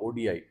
ODI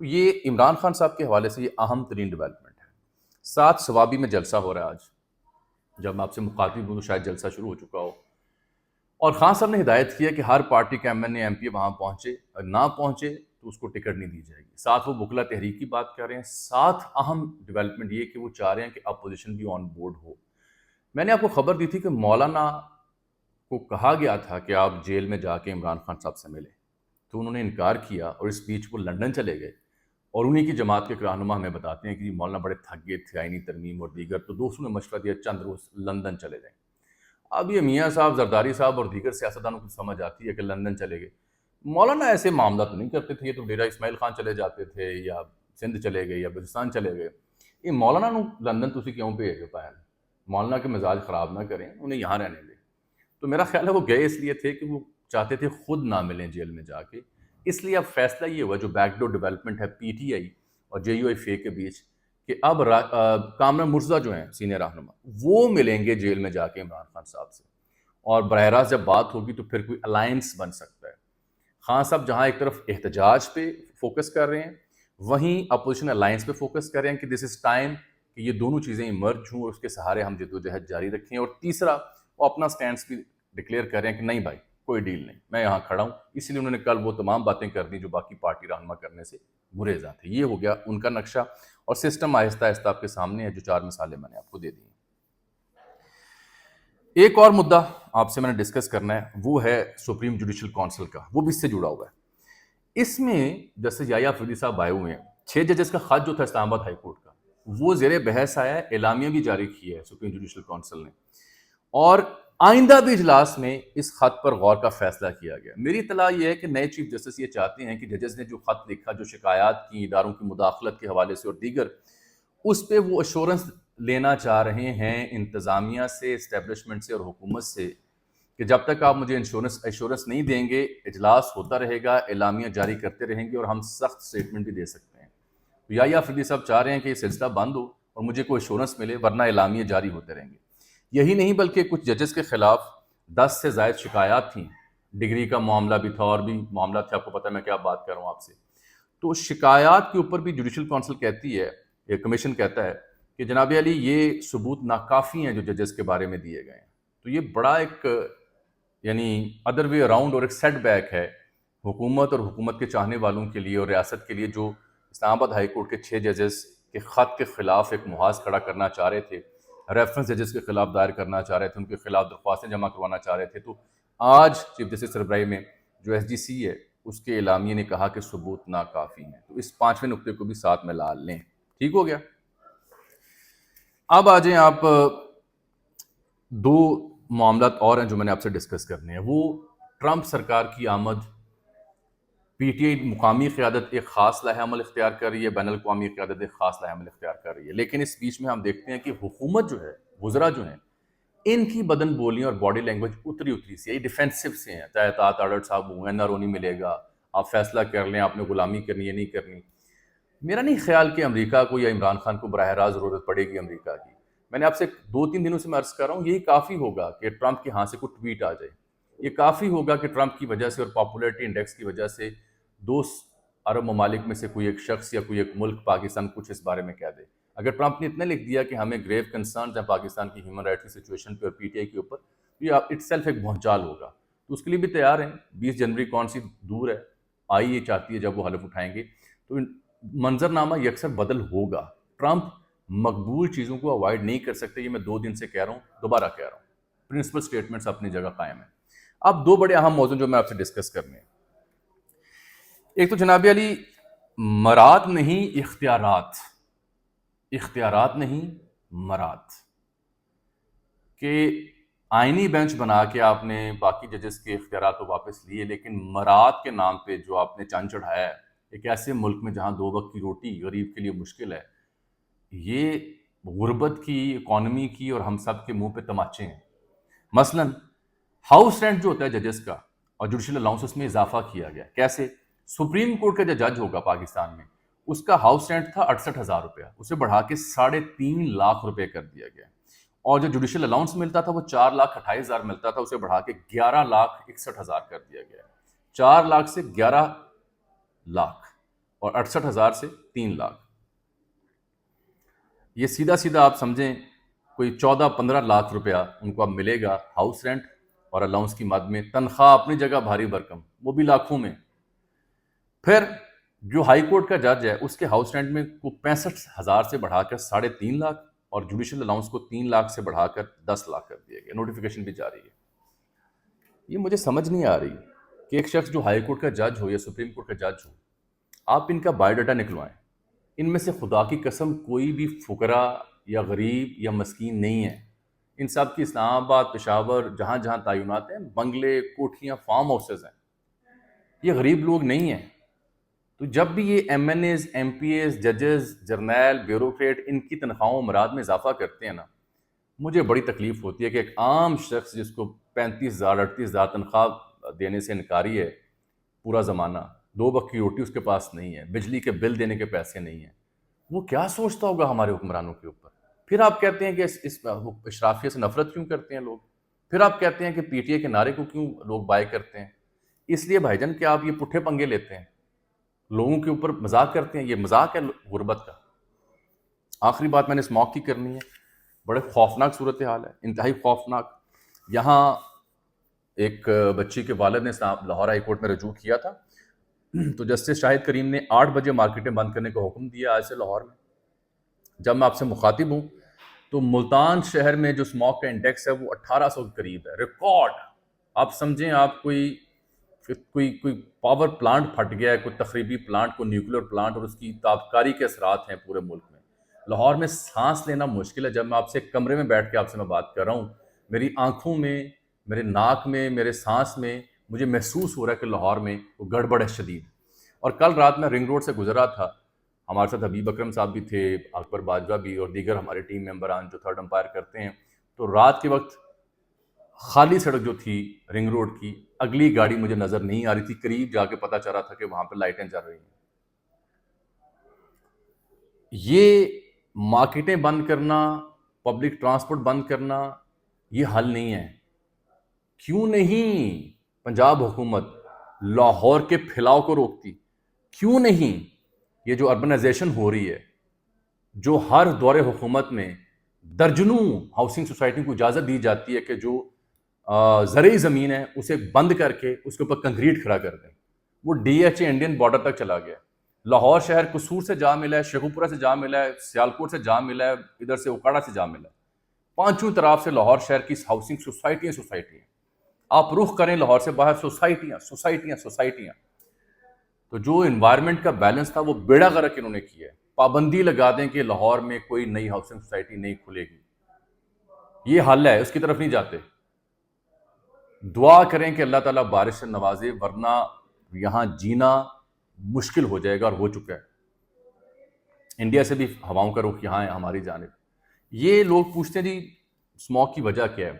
یہ عمران خان صاحب کے حوالے سے یہ اہم ترین ڈیولپمنٹ ہے. 7 ثوابی میں جلسہ ہو رہا ہے آج. جب میں آپ سے مخاطب ہوں تو شاید جلسہ شروع ہو چکا ہو. اور خان صاحب نے ہدایت کیا کہ ہر پارٹی کا M N A M P وہاں پہنچے، اور نہ پہنچے تو اس کو ٹکٹ نہیں دی جائے گی. ساتھ وہ بکلا تحریک کی بات کر رہے ہیں. ساتھ اہم ڈیولپمنٹ یہ کہ وہ چاہ رہے ہیں کہ اپوزیشن بھی آن بورڈ ہو. میں نے آپ کو خبر دی تھی کہ مولانا کو کہا گیا تھا کہ آپ جیل میں جا کے عمران خان صاحب سے ملیں، تو انہوں نے انکار کیا اور اس بیچ وہ لندن چلے گئے. اور انہی کی جماعت کے رہنما ہمیں بتاتے ہیں کہ مولانا بڑے تھک گئے تھے آئینی ترمیم اور دیگر، تو دوستوں نے مشورہ دیا چند روز لندن چلے جائیں. اب یہ میاں صاحب، زرداری صاحب اور دیگر سیاستدانوں کو سمجھ آتی ہے کہ لندن چلے گئے. مولانا ایسے معاملہ تو نہیں کرتے تھے. یہ تو ڈیرہ اسماعیل خان چلے جاتے تھے یا سندھ چلے گئے یا بلوچستان چلے گئے. یہ مولانا نو لندن تسی کیوں بھیج پائے؟ مولانا کے مزاج خراب نہ کریں، انہیں یہاں رہنے دیں. تو میرا خیال ہے وہ گئے اس لیے تھے کہ وہ چاہتے تھے خود نہ ملیں جیل میں جا کے. اس لیے اب فیصلہ یہ ہوا، جو بیک ڈور ڈیولپمنٹ ہے پی ٹی آئی اور جے یو آئی فے کے بیچ، کہ اب کامران مرتضیٰ جو ہیں سینئر رہنما، وہ ملیں گے جیل میں جا کے عمران خان صاحب سے، اور براہ راست جب بات ہوگی تو پھر کوئی الائنس بن سکتا ہے. خان صاحب جہاں ایک طرف احتجاج پہ فوکس کر رہے ہیں، وہیں اپوزیشن الائنس پہ فوکس کر رہے ہیں کہ دس از ٹائم کہ یہ دونوں چیزیں ایمرج ہوں اور اس کے سہارے ہم جدوجہد جاری رکھیں. اور تیسرا، وہ اپنا سٹینڈس بھی ڈکلیئر کر رہے ہیں کہ نہیں بھائی کوئی ڈیل نہیں، میں یہاں کھڑا ہوں. اس لیے انہوں نے کل وہ تمام باتیں کر دی جو باقی پارٹی رہنما کرنے سے گریزاں تھے. یہ ہو گیا ان کا نقشہ، اور سسٹم آہستہ آہستہ آپ کے سامنے ہے. جو 4 مثالیں میں نے آپ کو دے دی ہیں. ایک اور مدعا آپ سے میں نے ڈسکس کرنا ہے، وہ ہے سپریم جوڈیشل کونسل کا. وہ بھی اس سے جڑا ہوا ہے. اس میں جسٹس یحییٰ فریدی صاحب آئے ہوئے ہیں. 6 ججز کا خط جو تھا اسلام آباد ہائی کورٹ کا، وہ زیر بحث آیا ہے. اعلامیہ بھی جاری کی ہے سپریم جوڈیشل کونسل نے، اور آئندہ بھی اجلاس میں اس خط پر غور کا فیصلہ کیا گیا. میری اطلاع یہ ہے کہ نئے چیف جسٹس یہ چاہتے ہیں کہ ججز نے جو خط لکھا، جو شکایات کی اداروں کی مداخلت کے حوالے سے اور دیگر، اس پہ وہ ایشورنس لینا چاہ رہے ہیں انتظامیہ سے، اسٹیبلشمنٹ سے اور حکومت سے، کہ جب تک آپ مجھے ایشورنس نہیں دیں گے، اجلاس ہوتا رہے گا، اعلامیہ جاری کرتے رہیں گے اور ہم سخت سٹیٹمنٹ بھی دے سکتے ہیں. تو یحییٰ فریدی صاحب چاہ رہے ہیں کہ یہ سلسلہ بند ہو اور مجھے کوئی ایشورنس ملے، ورنہ اعلامیہ جاری ہوتے رہیں گے. یہی نہیں بلکہ کچھ ججز کے خلاف 10 سے زائد شکایات تھیں. ڈگری کا معاملہ بھی تھا اور بھی معاملہ تھے، آپ کو پتہ ہے میں کیا بات کر رہا ہوں آپ سے. تو شکایات کے اوپر بھی جوڈیشل کونسل کہتی ہے، یہ کمیشن کہتا ہے کہ جناب علی یہ ثبوت ناکافی ہیں جو ججز کے بارے میں دیے گئے ہیں. تو یہ بڑا ایک یعنی ادر وے اراؤنڈ اور ایک سیٹ بیک ہے حکومت اور حکومت کے چاہنے والوں کے لیے اور ریاست کے لیے، جو اسلام آباد ہائی کورٹ کے 6 ججز کے خط کے خلاف ایک محاذ کھڑا کرنا چاہ رہے تھے، ریفرنس ججز کے خلاف دائر کرنا چاہ رہے تھے، ان کے خلاف درخواستیں جمع کروانا چاہ رہے تھے. تو آج چیف جسٹس سربراہی میں جو ایس جی سی ہے، اس کے اعلامیہ نے کہا کہ ثبوت ناکافی ہیں. تو اس 5ویں نقطے کو بھی ساتھ میں لا لیں. ٹھیک ہو گیا. اب آ جائیں آپ، 2 معاملات اور ہیں جو میں نے آپ سے ڈسکس کرنے ہیں. وہ ٹرمپ سرکار کی آمد، پی ٹی آئی مقامی قیادت ایک خاص لائحہ عمل اختیار کر رہی ہے، بین الاقوامی قیادت ایک خاص لائحہ عمل اختیار کر رہی ہے. لیکن اس بیچ میں ہم دیکھتے ہیں کہ حکومت جو ہے، وزراء جو ہیں، ان کی بدن بولیاں اور باڈی لینگویج اتری سی ہے، ڈیفینسو سے ہیں. چاہے اطاعت آرڈر صاحب ہوں، این آر او نہیں ملے گا، آپ فیصلہ کر لیں، آپ نے غلامی کرنی ہے نہیں کرنی. میرا نہیں خیال کہ امریکہ کو یا عمران خان کو براہ راست ضرورت پڑے گی امریکہ کی. میں نے آپ سے 2-3 دنوں سے میں عرض کر رہا ہوں، یہی کافی ہوگا کہ ٹرمپ کے ہاں سے کوئی ٹویٹ آ جائے. یہ کافی ہوگا کہ ٹرمپ کی وجہ سے اور پاپولیرٹی انڈیکس کی وجہ سے 2 عرب ممالک میں سے کوئی ایک شخص یا کوئی ایک ملک پاکستان کچھ اس بارے میں کہہ دے. اگر ٹرمپ نے اتنے لکھ دیا کہ ہمیں گریو کنسرنز ہیں پاکستان کی ہیومن رائٹس کی سچویشن پہ اور پی ٹی آئی کے اوپر، تو یہ اٹ سیلف ایک بھونچال ہوگا. تو اس کے لیے بھی تیار ہیں. 20 جنوری کون سی دور ہے، آئی یہ چاہتی ہے جب وہ حلف اٹھائیں گے تو منظرنامہ یکسر بدل ہوگا. ٹرمپ مقبول چیزوں کو اوائڈ نہیں کر سکتے. یہ میں 2 دن سے کہہ رہا ہوں، دوبارہ کہہ رہا ہوں. پرنسپل سٹیٹمنٹس اپنی جگہ قائم ہیں. اب 2 بڑے اہم موضوع جو میں آپ سے ڈسکس کرنے ہیں. ایک تو جناب علی، مراد نہیں اختیارات، اختیارات نہیں مراد، کہ آئینی بینچ بنا کے آپ نے باقی ججز کے اختیارات تو واپس لیے، لیکن مراد کے نام پہ جو آپ نے چاند چڑھایا ہے ایک ایسے ملک میں جہاں 2 وقت کی روٹی غریب کے لیے مشکل ہے، یہ غربت کی، اکانومی کی اور ہم سب کے منہ پہ تماچے ہیں. مثلا ہاؤس رینٹ جو ہوتا ہے ججز کا اور جوڈیشل الاؤنس، اس میں اضافہ کیا گیا. کیسے؟ سپریم کورٹ کا جو جج ہوگا پاکستان میں، اس کا ہاؤس رینٹ تھا 68,000 روپیہ، اسے بڑھا کے 3.5 لاکھ روپے کر دیا گیا. اور جو جوڈیشل الاؤنس ملتا تھا وہ 4,28,000 ملتا تھا، اسے بڑھا کے 11,61,000 کر دیا گیا. 4 لاکھ سے 11 لاکھ. اور 68,000 سے 3 لاکھ. یہ سیدھا سیدھا آپ سمجھیں کوئی 14-15 لاکھ روپیہ ان کو اب ملے گا ہاؤس رینٹ اور الاؤنس کی مد میں. تنخواہ اپنی جگہ بھاری بھرکم، وہ بھی لاکھوں میں. پھر جو ہائی کورٹ کا جج ہے اس کے ہاؤس رینٹ میں کو 65,000 سے بڑھا کر 3.5 لاکھ اور جوڈیشل الاؤنس کو 3 لاکھ سے بڑھا کر 10 لاکھ کر دیا گیا. نوٹیفیکیشن بھی جاری ہے. یہ مجھے سمجھ نہیں آ رہی کہ ایک شخص جو ہائی کورٹ کا جج ہو یا سپریم کورٹ کا جج ہو، آپ ان کا بایو ڈاٹا نکلوائیں. ان میں سے خدا کی قسم کوئی بھی فقرا یا غریب یا مسکین نہیں ہے. ان سب کی اسلام آباد، پشاور، جہاں جہاں تعینات ہیں، بنگلے، کوٹھیاں، فارم ہاؤسز ہیں. یہ غریب لوگ نہیں ہیں. تو جب بھی یہ MNAs, MPs, ججز، جرنیل، بیوروکریٹ ان کی تنخواہوں مراد میں اضافہ کرتے ہیں نا، مجھے بڑی تکلیف ہوتی ہے کہ ایک عام شخص جس کو 35,000 38,000 تنخواہ دینے سے انکاری ہے پورا زمانہ، 2 وقت کی روٹی اس کے پاس نہیں ہے، بجلی کے بل دینے کے پیسے نہیں ہیں، وہ کیا سوچتا ہوگا ہمارے حکمرانوں کے اوپر. پھر آپ کہتے ہیں کہ اس اشرافیہ سے نفرت کیوں کرتے ہیں لوگ. پھر آپ کہتے ہیں کہ پی ٹی اے کے نعرے کو کیوں لوگ بائی کرتے ہیں. اس لیے بھائی جان کہ آپ یہ پٹھے پنگے لیتے ہیں، لوگوں کے اوپر مذاق کرتے ہیں. یہ مذاق ہے غربت کا. آخری بات میں نے اسموگ کی کرنی ہے. بڑے خوفناک صورتحال ہے، انتہائی خوفناک. یہاں ایک بچی کے والد نے لاہور ہائی کورٹ میں رجوع کیا تھا، تو جسٹس شاہد کریم نے 8 بجے مارکیٹیں بند کرنے کا حکم دیا آج سے لاہور میں. جب میں آپ سے مخاطب ہوں تو ملتان شہر میں جو اسموگ کا انڈیکس ہے وہ 1800 کے قریب ہے، ریکارڈ. آپ سمجھیں آپ کوئی پاور پلانٹ پھٹ گیا ہے، کوئی تخریبی پلانٹ، کوئی نیوکلیر پلانٹ، اور اس کی تابکاری کے اثرات ہیں پورے ملک میں. لاہور میں سانس لینا مشکل ہے. جب میں آپ سے ایک کمرے میں بیٹھ کے آپ سے میں بات کر رہا ہوں، میری آنکھوں میں، میرے ناک میں، میرے سانس میں مجھے محسوس ہو رہا ہے کہ لاہور میں وہ گڑبڑ ہے شدید. اور کل رات میں رنگ روڈ سے گزرا تھا، ہمارے ساتھ حبیب اکرم صاحب بھی تھے، اکبر باجوہ بھی، اور دیگر ہمارے ٹیم ممبران جو تھرڈ امپائر کرتے ہیں. تو رات کے وقت خالی سڑک جو تھی رنگ روڈ کی، اگلی گاڑی مجھے نظر نہیں آ رہی تھی. قریب جا کے پتہ چلا تھا کہ وہاں پہ لائٹیں جل رہی ہیں. یہ مارکیٹیں بند کرنا، پبلک ٹرانسپورٹ بند کرنا، یہ حل نہیں ہے. کیوں نہیں پنجاب حکومت لاہور کے پھیلاؤ کو روکتی؟ کیوں نہیں یہ جو اربنائزیشن ہو رہی ہے، جو ہر دور حکومت میں درجنوں ہاؤسنگ سوسائٹی کو اجازت دی جاتی ہے کہ جو زرعی زمین ہے اسے بند کر کے اس کے اوپر کنکریٹ کھڑا کر دیں. وہ D H A Indian border تک چلا گیا. لاہور شہر قصور سے جا ملا ہے، شیخوپورہ سے جا ملا ہے، سیالکوٹ سے جا ملا ہے، ادھر سے اوکاڑا سے جا ملا ہے. پانچوں طرف سے لاہور شہر کی ہاؤسنگ سوسائٹیاں. آپ رخ کریں لاہور سے باہر، سوسائٹیاں سوسائٹیاں سوسائٹیاں. تو جو انوائرمنٹ کا بیلنس تھا وہ بیڑا غرق انہوں نے کیا ہے. پابندی لگا دیں کہ لاہور میں کوئی نئی ہاؤسنگ سوسائٹی نہیں کھلے گی. یہ حل ہے، اس کی طرف نہیں جاتے. دعا کریں کہ اللہ تعالیٰ بارش سے نوازے، ورنہ یہاں جینا مشکل ہو جائے گا، اور ہو چکا ہے. انڈیا سے بھی ہواؤں کا رخ یہاں ہے ہماری جانب. یہ لوگ پوچھتے ہیں جی اسموگ کی وجہ کیا ہے.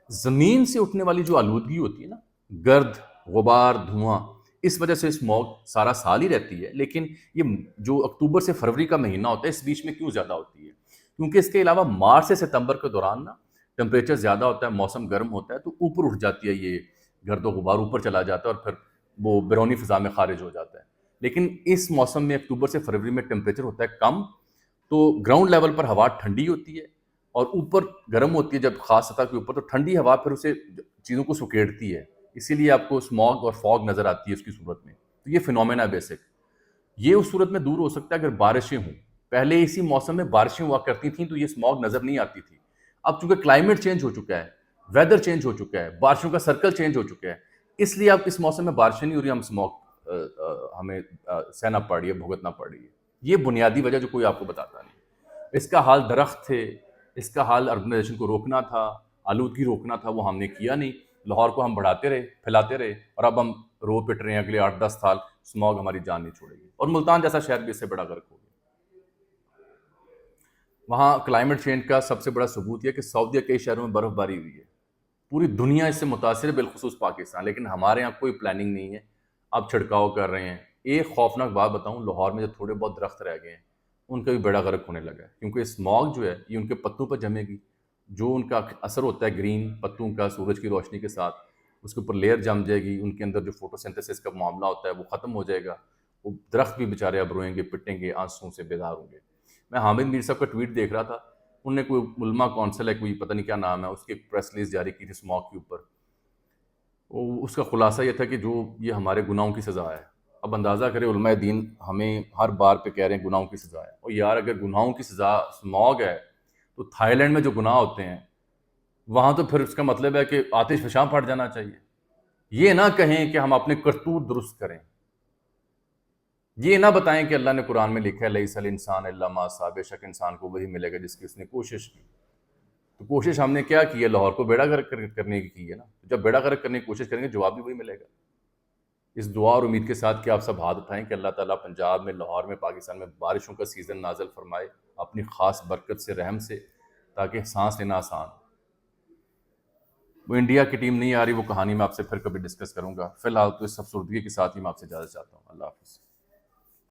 زمین سے اٹھنے والی جو آلودگی ہوتی ہے نا، گرد، غبار، دھواں، اس وجہ سے اسموگ سارا سال ہی رہتی ہے. لیکن یہ جو اکتوبر سے فروری کا مہینہ ہوتا ہے، اس بیچ میں کیوں زیادہ ہوتی ہے؟ کیونکہ اس کے علاوہ مارچ سے ستمبر کے دوران نا ٹمپریچر زیادہ ہوتا ہے، موسم گرم ہوتا ہے، تو اوپر اٹھ جاتی ہے یہ گرد و غبار، اوپر چلا جاتا ہے اور پھر وہ بیرونی فضا میں خارج ہو جاتا ہے. لیکن اس موسم میں اکتوبر سے فروری میں ٹمپریچر ہوتا ہے کم، تو گراؤنڈ لیول پر ہوا ٹھنڈی ہوتی ہے اور اوپر گرم ہوتی ہے. جب خاص سطح کے اوپر تو ٹھنڈی ہوا پھر اسے چیزوں کو سکیڑتی ہے، اسی لیے آپ کو اسموگ اور فوگ نظر آتی ہے اس کی صورت میں. تو یہ فنومینا بیسک. یہ اس صورت میں دور ہو سکتا ہے اگر بارشیں ہوں. پہلے اسی موسم میں بارشیں ہوا کرتی تھیں تو یہ اسموگ نظر نہیں آتی تھی. اب چونکہ کلائمیٹ چینج ہو چکا ہے، ویدر چینج ہو چکا ہے، بارشوں کا سرکل چینج ہو چکا ہے، اس لیے اب اس موسم میں بارشیں نہیں ہو رہی، ہم اسموگ ہمیں سہنا پڑ رہی ہے، بھگتنا پڑ رہی ہے. یہ بنیادی وجہ جو کوئی آپ کو بتاتا نہیں. اس کا حال درخت تھے، اس کا حال اربنائزیشن کو روکنا تھا، آلودگی روکنا تھا، وہ ہم نے کیا نہیں. لاہور کو ہم بڑھاتے رہے، پھیلاتے رہے، اور اب ہم رو پٹ رہے ہیں اگلے 8-10 سال اسموگ ہماری جان نہیں چھوڑے گی. اور ملتان جیسا شہر بھی اس سے بڑا غرق ہو گیا. وہاں کلائمیٹ چینج کا سب سے بڑا ثبوت یہ کہ سعودیہ کئی شہروں میں برف باری ہوئی ہے. پوری دنیا اس سے متاثر ہے، بالخصوص پاکستان، لیکن ہمارے یہاں کوئی پلاننگ نہیں ہے. اب چھڑکاؤ کر رہے ہیں. ایک خوفناک بات بتاؤں، لاہور میں جو تھوڑے بہت درخت رہ گئے ہیں ان کا بھی بیڑا غرق ہونے لگا ہے، کیونکہ اسموگ جو ہے یہ ان کے پتوں پر جمے گی. جو ان کا اثر ہوتا ہے گرین پتوں کا سورج کی روشنی کے ساتھ، اس کے اوپر لیئر جم جائے گی، ان کے اندر جو فوٹو سنتھسس کا معاملہ ہوتا ہے وہ ختم ہو جائے گا. وہ درخت بھی بیچارے اب روئیں گے، پٹیں گے، آنسوں سے بیدار ہوں گے۔ میں حامد میر صاحب کا ٹویٹ دیکھ رہا تھا، انہوں نے کوئی علماء کونسل ہے، کوئی پتہ نہیں کیا نام ہے، اس کی ایک پریس ریلیز جاری کی تھی اسموک کے اوپر۔ اس کا خلاصہ یہ تھا کہ جو یہ ہمارے گناہوں کی سزا ہے۔ اب اندازہ کرے علماء دین ہمیں ہر بار پہ کہہ رہے ہیں گناہوں کی سزا ہے، اور یار اگر گناہوں کی سزا اسموگ ہے تو تھائی لینڈ میں جو گناہ ہوتے ہیں وہاں تو پھر اس کا مطلب ہے کہ آتش فشاں پھٹ جانا چاہیے۔ یہ نہ کہیں کہ ہم اپنے کرتوت درست کریں، یہ نہ بتائیں کہ اللہ نے قرآن میں لکھا ہے لیس الانسان الا ما سعی، بے شک انسان کو وہی ملے گا جس کی اس نے کوشش کی۔ تو کوشش ہم نے کیا کی ہے؟ لاہور کو بیڑا غرق کرنے کی ہے نا۔ جب بیڑا غرق کرنے کی کوشش کریں گے جواب بھی وہی ملے گا۔ اس دعا اور امید کے ساتھ کہ آپ سب ہاتھ اٹھائیں کہ اللہ تعالیٰ پنجاب میں، لاہور میں، پاکستان میں بارشوں کا سیزن نازل فرمائے اپنی خاص برکت سے، رحم سے، تاکہ سانس لینا آسان ہو۔ وہ انڈیا کی ٹیم نہیں آ رہی، وہ کہانی میں آپ سے پھر کبھی ڈسکس کروں گا۔ فی الحال تو اس افسردگی کے ساتھ ہی میں آپ سے اجازت چاہتا ہوں۔ اللہ حافظ۔